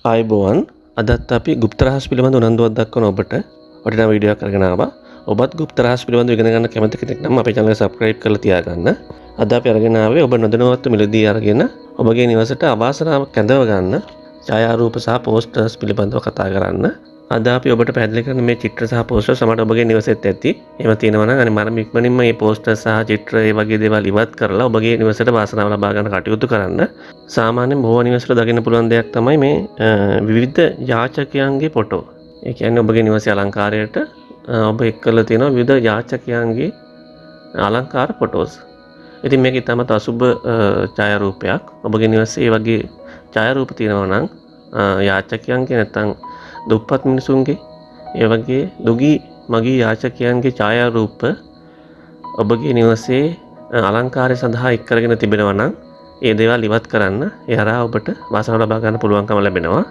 ආයුබෝවන් අදත් අපි গুপ্ත රහස් පිළිබඳ උනන්දුවක් දක්වන ඔබට වටිනා වීඩියෝ එකක් අරගෙන ආවා. ඔබත් গুপ্ත රහස් පිළිබඳව ඉගෙන ගන්න කැමති කෙනෙක් නම් අපේ channel එක subscribe කරලා තියාගන්න. අද අපි අරගෙන ආවේ ඔබ නොදැනුවත්ව මිලදී අරගෙන ඔබගේ නිවසට අවාසනාවක් කැඳව ගන්න ඡායාරූප සහ posters පිළිබඳව කතා කරන්න. අද අපි ඔබට පැහැදිලි කරන මේ චිත්‍ර සහ poster සමහර ඔබගේ නිවසෙත් ඇති. එහෙම තියෙනවා නම් අනිවාර්යයෙන්ම ඉක්මනින්ම මේ poster සහ චිත්‍ර ඒ වගේ දේවල් ඉවත් කරලා ඔබගේ නිවසට වාසනාව ලබා ගන්න කටයුතු කරන්න. සාමාන්‍යයෙන් බොහෝ නිවසවල දකින්න පුළුවන් දෙයක් තමයි මේ විවිධ යාචකයන්ගේ ෆොටෝ. ඒ කියන්නේ ඔබගේ නිවසේ අලංකාරයට ඔබ එක් කරලා තියෙන විවිධ යාචකයන්ගේ අලංකාර ෆොටෝස්. ඉතින් මේක ඉතාමත් අසුබ ඡායාරූපයක්. ඔබගේ නිවසේ මේ වගේ ඡායාරූප තියෙනවා නම් යාචකයන්ගේ නැත්නම් දුප්පත් මිනිසුන්ගේ ඒ වගේ දුගී මගී යාචකයන්ගේ ඡායාරූප ඔබගේ නිවසේ අලංකාරය සඳහා එක් කරගෙන තිබෙනවා නම් ඒ දේවල් ඉවත් කරන්න ඒ හරහා ඔබට වාසනාව ලබා ගන්න පුළුවන්කම ලැබෙනවා.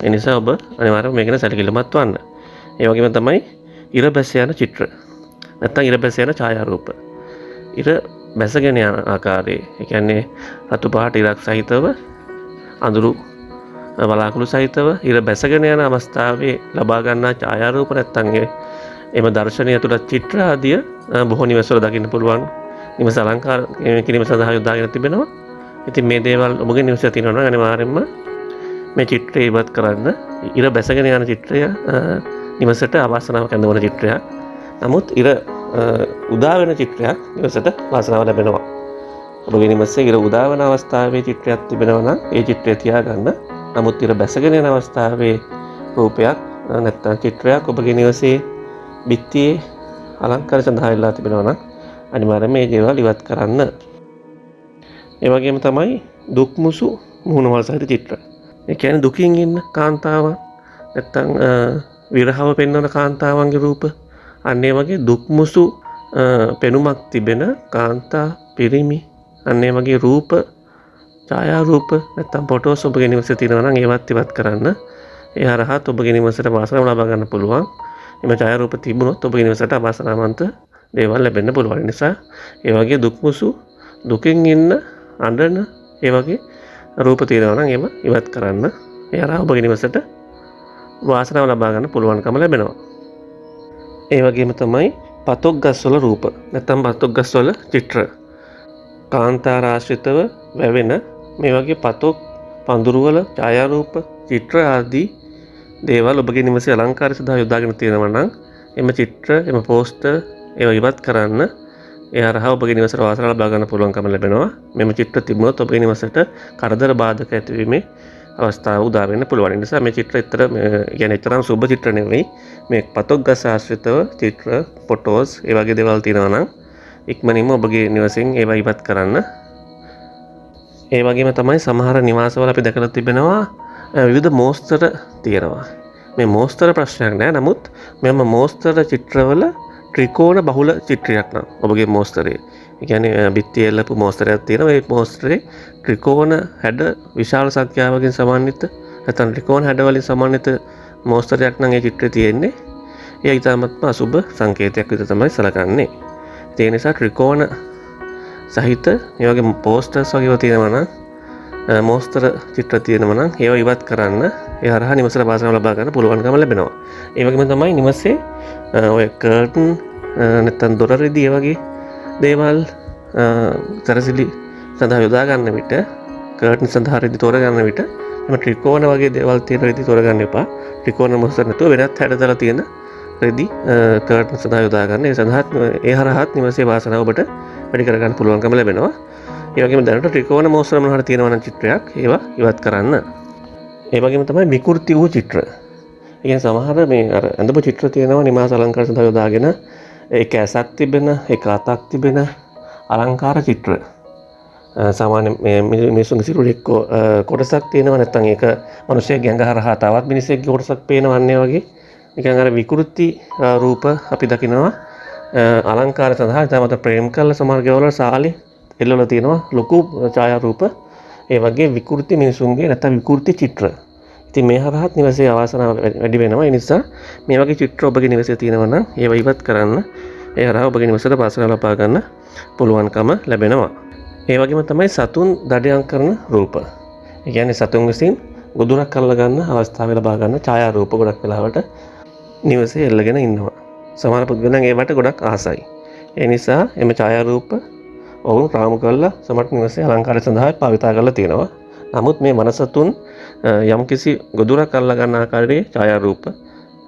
ඒ නිසා ඔබ අනිවාර්යයෙන්ම මේක ගැන සැලකිලිමත් වන්න. ඒ වගේම තමයි ඉර බැස යන චිත්‍ර නැත්නම් ඉර බැස යන ඡායාරූප. ඉර බැසගෙන යන ආකාරයේ ඒ කියන්නේ රතු පාට ඉරක් සහිතව අඳුරු වලාකුළු සහිතව ඉර බැසගෙන යන අවස්ථාවේ ලබා ගන්නා ඡායාරූප නැත්නම් එම දර්ශනය තුළ චිත්‍ර ආදිය බොහෝ නිවසවල දකින්න පුළුවන්. නිවස අලංකාර කිරීම සඳහා යොදාගෙන තිබෙනවා. ඉතින් මේ දේවල් ඔබගේ නිවසේ තියෙනවා නම් අනිවාර්යයෙන්ම මේ චිත්‍රය ඉවත් කරන්න. ඉර බැසගෙන යන චිත්‍රය නිවසට අවාසනාවක් ඇඳවන චිත්‍රයක්. නමුත් ඉර උදා වෙන චිත්‍රයක් නිවසට වාසනාව ලැබෙනවා. ඔබගේ නිවසේ ඉර උදා වෙන අවස්ථාවේ චිත්‍රයක් තිබෙනවා නම් ඒ චිත්‍රය තියාගන්න. නමුත් ඉර බැසගෙන යන අවස්ථාවේ රූපයක් නැත්නම් චිත්‍රයක් ඔබගේ නිවසේ බිත්තියේ අලංකාර සඳහා ඉල්ලා තිබෙනවා නම් අනිවාර්යයෙන්ම මේ දේවල් ඉවත් කරන්න. ඒ වගේම තමයි දුක්මුසු මුහුණවල් සහිත චිත්‍ර. ඒ කියන්නේ දුකින් ඉන්න කාන්තාවන් නැත්නම් විරහව පෙන්වන කාන්තාවන්ගේ රූප අන්න ඒ වගේ දුක්මුසු පෙනුමක් තිබෙන කාන්තා පිරිමි අන්න ඒ වගේ රූප ඡායාරූප නැත්නම් ෆොටෝස් ඔබගේ නිවසේ තියෙනවා නම් ඒවත් ඉවත් කරන්න. ඒ හරහා ඔබගේ නිවසට වාසනාව ලබා ගන්න පුළුවන්. එම ඡායාරූප තිබුණොත් ඔබගේ නිවසට අවාසනාවන්ත දේවල් ලැබෙන්න පුළුවන්. නිසා ඒ වගේ දුක්මුසු දුකින් ඉන්න අඬන ඒ වගේ රූප තියෙනවා නම් ඒව ඉවත් කරන්න. ඒ හරහා ඔබගේ නිවසට වාසනාව ලබා ගන්න පුළුවන්කම ලැබෙනවා. ඒ වගේම තමයි පතොක් ගස්වල රූප නැත්නම් පතොක් ගස්වල චිත්‍ර. කාන්තාර ආශ්‍රිතව වැවෙන මේ වගේ පතොක් පඳුරුවල ඡායාරූප චිත්‍ර ආදී දේවල් ඔබගේ නිවසේ අලංකාරය සඳහා යොදාගෙන තියෙනවා නම් එම චිත්‍ර එම පෝස්ටර් ඒවා ඉවත් කරන්න. ඒ හරහා ඔබගේ නිවසට වාසනාව ලබා ගන්න පුළුවන්කම ලැබෙනවා. මෙම චිත්‍ර තිබුණොත් ඔබගේ නිවසට කරදර බාධක ඇතිවීමේ අවස්ථාව උදා වෙන්න පුළුවන්. ඒ නිසා මේ චිත්‍ර කියන්නේ තරම් සුබ චිත්‍ර නෙවෙයි. මේ පතොක් ගස් ආශ්‍රිතව චිත්‍ර ෆොටෝස් ඒ වගේ දේවල් තියෙනවා නම් ඉක්මනින්ම ඔබගේ නිවසෙන් ඒවා ඉවත් කරන්න. ඒ වගේම තමයි සමහර නිවාසවල අපි දැකලා තිබෙනවා විවිධ මෝස්තර තියෙනවා. මේ මෝස්තර ප්‍රශ්නයක් නෑ. නමුත් මෙම මෝස්තර චිත්‍රවල ත්‍රිකෝණ බහුල චිත්‍රයක් නම් ඔබගේ මෝස්තරේ. ඒ කියන්නේ බිත්තියේ එල්ලපු මෝස්තරයක් තියෙනවා. ඒ මෝස්තරේ ත්‍රිකෝණ හැඩ විශාල සංඛ්‍යාවකින් සමන්විත නැත්නම් ත්‍රිකෝණ හැඩ වලින් සමන්විත මෝස්තරයක් නම් ඒ චිත්‍රයේ තියෙන්නේ. ඒ ඉතාමත්ම අසුබ සංකේතයක් විදිහට තමයි සැලකන්නේ. ඒ නිසා ත්‍රිකෝණ සහිත මේ වගේ පෝස්ටර්ස් වගේ තියෙනවා නම් මෝස්තර චිත්‍ර තියෙනවා නම් ඒවා ඉවත් කරන්න. ඒ හරහා නිවසට වාසනාව ලබා ගන්න පුළුවන්කම ලැබෙනවා. ඒ වගේම තමයි නිවසේ ඔය කර්ටන් නැත්නම් දොර රෙදි වගේ දේවල් තරසිලි සඳහා යොදා ගන්න විට කර්ටන් සඳහා රෙදි තෝර ගන්න විට එම ත්‍රිකෝණ වගේ දේවල් තියෙන රෙදි තෝර ගන්න එපා. ත්‍රිකෝණ මොස්තර නැතුව වෙනත් හැඩතල තියෙන රෙදි කර්ටන් සඳහා යොදා ගන්න. ඒ සඳහා ඒ හරහාත් නිවසේ වාසනාව ඔබට වැඩි කර ගන්න පුළුවන්කම ලැබෙනවා. ඒ වගේම දැනට ත්‍රිකෝණ මෝස්තර මොනවාට තියෙනවා නම් චිත්‍රයක් ඒවා ඉවත් කරන්න. ඒ වගේම තමයි විකෘති වූ චිත්‍ර. ඒ කියන්නේ සමහර මේ අර ඇඳපු චිත්‍ර තියෙනවා නිවාස අලංකාර සඳහා යොදාගෙන ඒක ඇසක් තිබෙන ඒක අතක් තිබෙන අලංකාර චිත්‍ර. සාමාන්‍ය මේ මිනිසුන්ගේ සිරුරේ කොටසක් තියෙනවා නැත්නම් ඒක මිනිස්සෙක් ගැඟ හරහා තවත් මිනිසෙක්ගේ කොටසක් පේනවන්නේ වගේ නිකන් අර විකෘති රූප අපි දකිනවා අලංකාර සඳහා. තමත ප්‍රේම කළ සමහර ගෙවල සාලේ එල්ලලා තියෙනවා ලොකු ඡායාරූප. ඒ වගේ විකෘති මිනිසුන්ගේ නැත්නම් විකෘති චිත්‍ර. ඉතින් මේ හරහාත් නිවසේ අවාසනාව වැඩි වෙනවා. ඒ නිසා මේ වගේ චිත්‍ර ඔබගේ නිවසේ තියෙනවා නම් ඒවා ඉවත් කරන්න. ඒ හරහා ඔබගේ නිවසට වාසනාව ලබා ගන්න පුළුවන්කම ලැබෙනවා. ඒ වගේම තමයි සතුන් දඩයම් කරන රූප. ඒ කියන්නේ සතුන් විසින් ගොදුරක් අල්ල ගන්න අවස්ථාව ලබා ගන්න ඡායාරූප ගොඩක් වෙලාවට නිවසේ එල්ලගෙන ඉන්නවා. සමහර පුද්ගලයන් ඒවට ගොඩක් ආසයි. ඒ නිසා එම ඡායාරූප ඔවුන් රාමු කරලා සමහර නිවසේ අලංකාරය සඳහා භාවිතා කරලා තියෙනවා. නමුත් මේ මනසතුන් යම්කිසි ගොදුරක් අල්ල ගන්න ආකාරයේ ඡායාරූප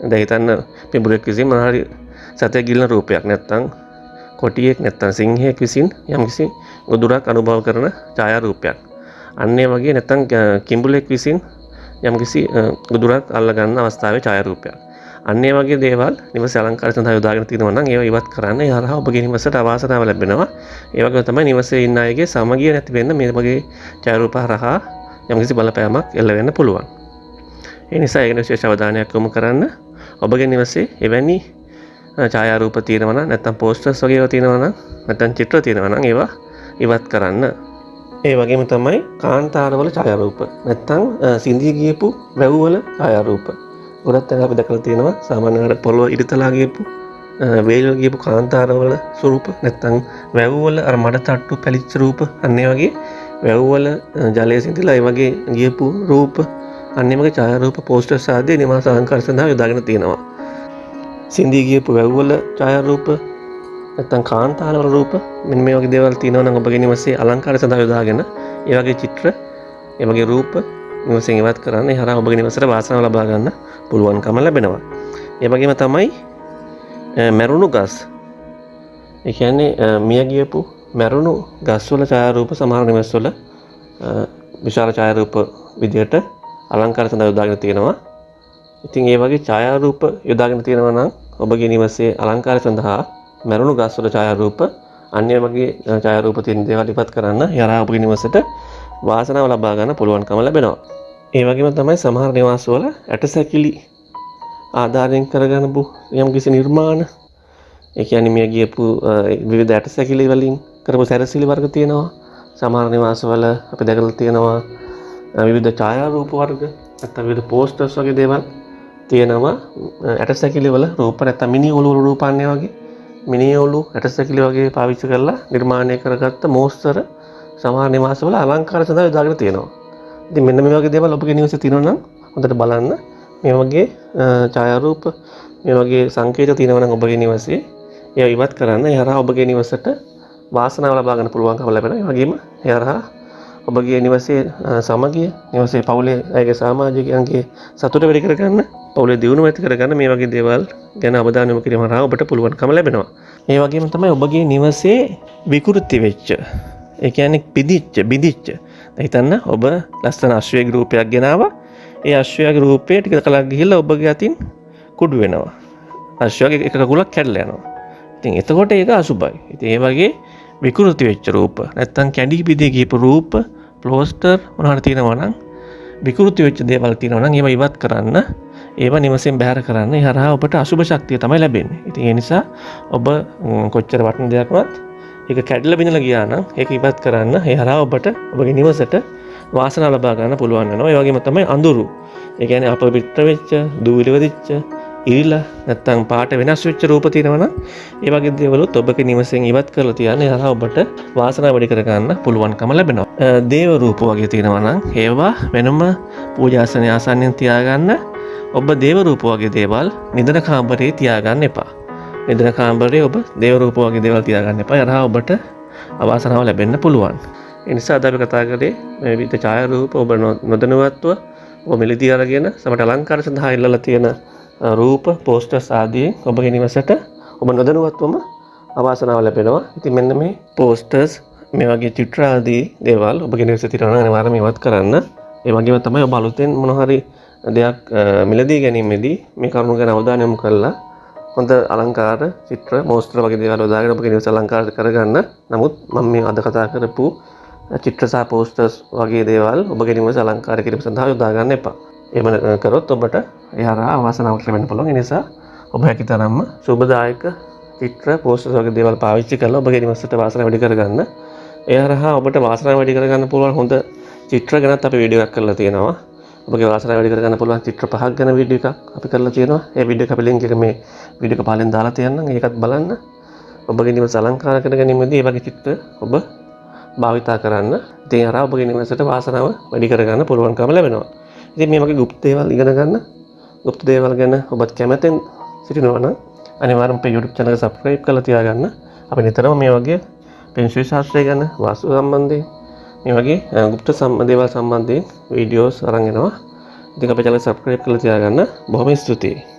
දැන් හිතන්න පිඹුරෙක් විසින් මොනවාරි සතේ ගිලන රූපයක් නැත්තම් කොටියෙක් නැත්තම් සිංහයෙක් විසින් යම්කිසි ගොදුරක් අනුභව කරන ඡායාරූපයක්. අන්න ඒ වගේ නැත්තම් කිඹුලෙක් විසින් යම්කිසි ගොදුරක් අල්ල ගන්න අවස්ථාවේ ඡායාරූපයක්. අන්න ඒ වගේ දේවල් නිවසේ අලංකාරය සඳහා යොදාගෙන තියෙනවා නම් ඒවා ඉවත් කරන්න ඒ හරහා ඔබගේ නිවසට අවාසනාව ලැබෙනවා. ඒ වගේම තමයි නිවසේ ඉන්න අයගේ සමගිය නැති වෙන්න මේ වගේ ඡායාරූප හරහා යම්කිසි බලපෑමක් එල්ල වෙන්න පුළුවන්. ඒ නිසා ඒක විශේෂ අවධානයක් යොමු කරන්න. ඔබගේ නිවසේ එවැනි ඡායාරූප තියෙනවා නම් නැත්නම් පෝස්ටර්ස් වගේ ඒවා තියෙනවා නම් නැත්නම් චිත්‍ර තියෙනවා නම් ඒවා ඉවත් කරන්න. ඒ වගේම තමයි කාන්තාරවල ඡායාරූප නැත්නම් සිඳී ගියපු වැව්වල ඡායාරූප. ගොඩක් තැන් අපි දැකලා තියෙනවා සාමාන්‍යයෙන් පොළොව ඉරිතලා ගියපු වේල් ගියපු කාන්තාරවල ස්වරූප නැත්නම් වැව්වල අර මඩ තට්ටු පැලිච්ච රූප අන්න ඒ වගේ වැව්වල ජලයේ සිඳිලා ඒ වගේ ගියපු රූප අන්න ඒ වගේ ඡායාරූප පෝස්ටර්ස් ආදී නිවාස අලංකාර සඳහා යොදාගෙන තියෙනවා. සිඳී ගියපු වැව්වල ඡායාරූප නැත්නම් කාන්තාරවල රූප මෙන්න මේ වගේ දේවල් තියෙනවා නම් ඔබගේ නිවසේ අලංකාර සඳහා යොදාගෙන ඒ වගේ චිත්‍ර ඒ වගේ රූප නිවසෙන් ඉවත් කරන්න ඒ හරහා ඔබගේ නිවසට වාසනාව ලබා ගන්න පුළුවන්කම ලැබෙනවා. ඒ වගේම තමයි මැරුණු ගස්. ඒ කියන්නේ මිය ගියපු මැරුණු ගස්වල ඡායාරූප සමහර නිවස්වල විශාල ඡායාරූප විදියට අලංකාර සඳහා යොදාගෙන තියෙනවා. ඉතින් ඒ වගේ ඡායාරූප යොදාගෙන තියෙනවා නම් ඔබගේ නිවසේ අලංකාර සඳහා මැරුණු ගස්වල ඡායාරූප අන්‍ය වගේ ඡායාරූප තියෙන දේවල් ඉවත් කරන්න යරා ඔබගේ නිවසට වාසනාව ලබා ගන්න පුළුවන්කම ලැබෙනවා. ඒ වගේම තමයි සමහර නිවාසවල ඇටසැකිලි ආධාරයෙන් කරගෙන යම්කිසි නිර්මාණ ඒ කියන්නේ මේ ගියපු විවිධ ඇටසැකිලි වලින් කරපු සැරසිලි වර්ග තියෙනවා. සමහර නිවාසවල අපි දැකලා තියෙනවා විවිධ ඡායාරූප වර්ග නැත්නම් විවිධ පෝස්ටර්ස් වගේ දේවල් තියෙනවා. ඇටසැකිලි වල රූප නැත්නම් මිනි ඔලු රූපන්නේ වගේ මිනි ඔලු ඇටසැකිලි වගේ පාවිච්චි කරලා නිර්මාණය කරගත්ත මෝස්තර සමහර නිවාසවල අලංකාර සඳහා යොදාගෙන තියෙනවා. ඉතින් මෙන්න මේ වගේ දේවල් ඔබගේ නිවසේ තියෙනවා නම් හොඳට බලන්න. මේ වගේ ඡායාරූප මේ වගේ සංකේත තියෙනවා නම් ඔබගේ නිවසේ ඒවා ඉවත් කරන්න. ඒ හරහා ඔබගේ නිවසට වාසනාව ලබා ගන්න පුළුවන්කම ලැබෙනවා. ඒ වගේම ඒ හරහා ඔබගේ නිවසේ සමගිය, නිවසේ පවුලේ අයගේ සමාජිකයන්ගේ සතුට වැඩි කරගන්න, පවුලේ දියුණුව ඇති කරගන්න මේ වගේ දේවල් ගැන අවධානය යොමු කිරීම හරහා ඔබට පුළුවන්කම ලැබෙනවා. ඒ වගේම තමයි ඔබගේ නිවසේ විකෘති වෙච්ච, ඒ කියන්නේ බිඳිච්ච. හිතන්න ඔබ ලස්සන අශ්වයෙක් රූපයක් ගෙනාවා. ඒ අශ්වයාගේ රූපේ ටික කලක් ගිහිල්ලා ඔබගේ අතින් කුඩු වෙනවා. අශ්වයාගේ එක කකුලක් කැඩලා යනවා. ඉතින් එතකොට ඒක අසුබයි. ඉතින් ඒ වගේ විකෘති වෙච්ච රූප නැත්තම් කැඩී බිඳී ගියපු රූප ප්ලෝස්ටර් මොනවාට තියෙනවා නම් විකෘති වෙච්ච දේවල් තියෙනවා නම් ඒවා ඉවත් කරන්න. ඒවා නිවසෙන් බැහැර කරන්න. ඒ හරහා ඔබට අසුබ ශක්තිය තමයි ලැබෙන්නේ. ඉතින් ඒ නිසා ඔබ කොච්චර වටින දෙයක්වත් ඒක කැඩලා බිඳලා ගියා නම් ඒක ඉවත් කරන්න. ඒ හරහා ඔබට ඔබගේ නිවසට වාසනාව ලබා ගන්න පුළුවන් වෙනවා. ඒ වගේම තමයි අඳුරු. ඒ කියන්නේ අපවිත්‍ර වෙච්ච, දූවිලි වදිච්ච, ඉරිලා නැත්තම් පාට වෙනස් වෙච්ච රූප තියෙනවා නම් ඒ වගේ දේවලුත් ඔබගේ නිවසෙන් ඉවත් කරලා තියන්න. ඒ හරහා ඔබට වාසනාව වැඩි කර ගන්න පුළුවන්කම ලැබෙනවා. දේව රූප වගේ තියෙනවා නම් ඒවා වෙනම පූජාසනය ආසන්නයෙන් තියාගන්න. ඔබ දේව රූප වගේ දේවල් නිදන කාමරේ තියාගන්න එපා. නිදන කාමරේ ඔබ දේව රූප වගේ දේවල් තියාගන්න එපා. ඒ හරහා ඔබට අවාසනාව ලැබෙන්න පුළුවන්. ඒ නිසා අද අපි කතා කරේ මේ විවිධ ඡායාරූප ඔබ නොදැනුවත්ව ඔබ මිලදී අරගෙන සමහර අලංකාර සඳහා ඉල්ලලා තියෙන රූප පෝස්ටර්ස් ආදී ඔබගේ නිවසට ඔබ නොදැනුවත්වම අවාසනාව ලැබෙනවා. ඉතින් මෙන්න මේ පෝස්ටර්ස් මේ වගේ චිත්‍ර ආදී දේවල් ඔබගේ නිවසේ තියෙනවා නම් අනිවාර්යයෙන්ම ඉවත් කරන්න. ඒ වගේම තමයි ඔබ අලුතෙන් මොන හරි දෙයක් මිලදී ගැනීමේදී මේ කරුණු ගැන අවධානය යොමු කරලා හොඳ අලංකාර චිත්‍ර මෝස්තර වගේ දේවල් යොදාගෙන ඔබගේ නිවස අලංකාර කරගන්න. නමුත් මම මේ අද කතා කරපු චිත්‍ර සහ පෝස්ටර්ස් වගේ දේවල් ඔබගේ නිවස අලංකාර කිරීම සඳහා යොදා ගන්න එපා. එහෙම කරොත් ඔබට ඒ හරහා අවාසනාවක් ලැබෙන්න පුළුවන්. ඒ නිසා ඔබ හැකිතරම්ම සුබදායක චිත්‍ර පෝස්ටර්ස් වගේ දේවල් පාවිච්චි කරලා ඔබගේ නිවසට වාසනාව වැඩි කරගන්න. ඒ හරහා ඔබට වාසනාව වැඩි කරගන්න පුළුවන් හොඳ චිත්‍ර ගැනත් අපි වීඩියෝ එකක් කරලා තියෙනවා. ඔබගේ වාසනාව වැඩි කරගන්න පුළුවන් චිත්‍ර 5ක් ගැන වීඩියෝ එකක් අපි කරලා තියෙනවා. ඒ වීඩියෝ එක අපි ලින්ක් එක මේ වීඩියෝ එක පහලින් දාලා තියන්නම්. ඒකත් බලන්න. ඔබගේ නිවස අලංකාර කර ගැනීමේදී මේ වගේ චිත්‍ර ඔබ භාවිතා කරන්න. ඉතින් අර ඔබගේ නිවසට වාසනාව වැඩි කරගන්න පුළුවන්කම ලැබෙනවා. ඉතින් මේ වගේ গুপ্ත දේවල් ඉගෙන ගන්න, গুপ্ත දේවල් ගැන ඔබත් කැමැතෙන් සිටිනවා නම් අනිවාර්යෙන්ම අපේ YouTube channel එක subscribe කරලා තියාගන්න. අපි නිතරම මේ වගේ පෙන්සිල් ශාස්ත්‍රය ගැන, වාස්තු සම්බන්ධයෙන් මේ වගේ গুপ্ත දේවල් සම්බන්ධයෙන් වීඩියෝස් අරන් එනවා. ඉතින් අපේ channel එක subscribe කරලා තියාගන්න. බොහොම ස්තුතියි.